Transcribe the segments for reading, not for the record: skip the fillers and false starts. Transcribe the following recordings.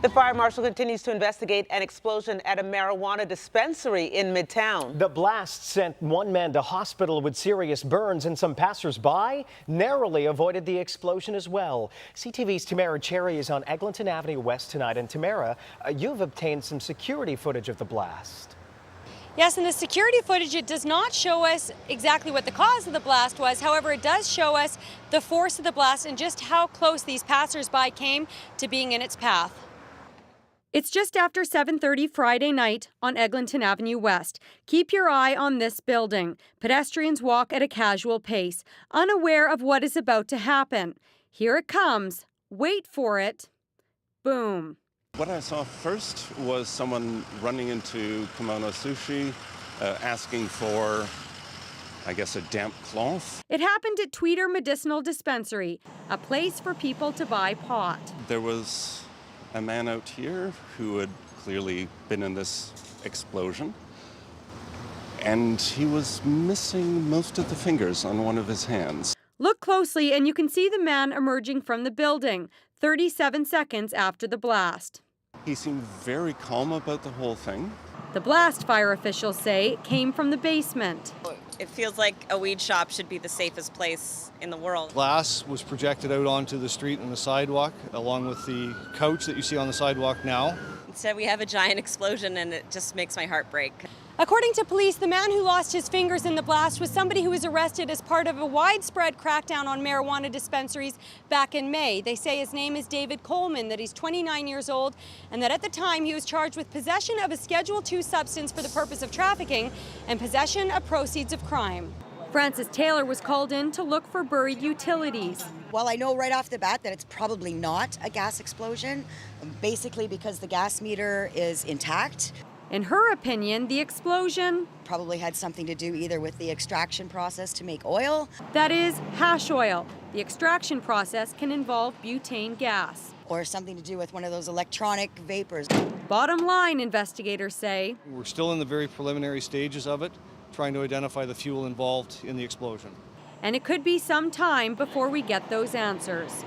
The fire marshal continues to investigate an explosion at a marijuana dispensary in Midtown. The blast sent one man to hospital with serious burns, and some passersby narrowly avoided the explosion as well. CTV's Tamara Cherry is on Eglinton Avenue West tonight. And Tamara, you've obtained some security footage of the blast. Yes, in the security footage, it does not show us exactly what the cause of the blast was. However, it does show us the force of the blast and just how close these passersby came to being in its path. It's just after 7:30 Friday night on Eglinton Avenue West. Keep your eye on this building. Pedestrians walk at a casual pace, unaware of what is about to happen. Here it comes. Wait for it. Boom. What I saw first was someone running into Kimono Sushi, asking for, I guess, a damp cloth. It happened at Tweeter Medicinal Dispensary, a place for people to buy pot. There was a man out here who had clearly been in this explosion, and he was missing most of the fingers on one of his hands. Look closely and you can see the man emerging from the building 37 seconds after the blast. He seemed very calm about the whole thing. The blast, fire officials say, came from the basement. It feels like a weed shop should be the safest place in the world. Glass was projected out onto the street and the sidewalk, along with the couch that you see on the sidewalk now. Instead, we have a giant explosion, and it just makes my heart break. According to police, the man who lost his fingers in the blast was somebody who was arrested as part of a widespread crackdown on marijuana dispensaries back in May. They say his name is David Coleman, that he's 29 years old, and that at the time he was charged with possession of a Schedule II substance for the purpose of trafficking and possession of proceeds of crime. Francis Taylor was called in to look for buried utilities. Well, I know right off the bat that it's probably not a gas explosion, basically because the gas meter is intact. In her opinion, the explosion probably had something to do either with the extraction process to make oil. That is, hash oil. The extraction process can involve butane gas. Or something to do with one of those electronic vapors. Bottom line, investigators say, We're still in the very preliminary stages of it, trying to identify the fuel involved in the explosion. And it could be some time before we get those answers.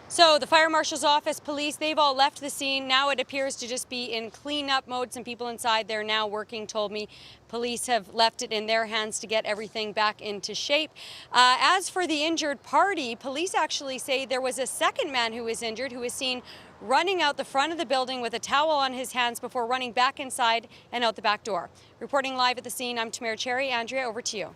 So the fire marshal's office, police, they've all left the scene. Now it appears to just be in cleanup mode. Some people inside there now working told me police have left it in their hands to get everything back into shape. As for the injured party, police actually say there was a second man who was injured who was seen running out the front of the building with a towel on his hands before running back inside and out the back door. Reporting live at the scene, I'm Tamara Cherry. Andrea, over to you.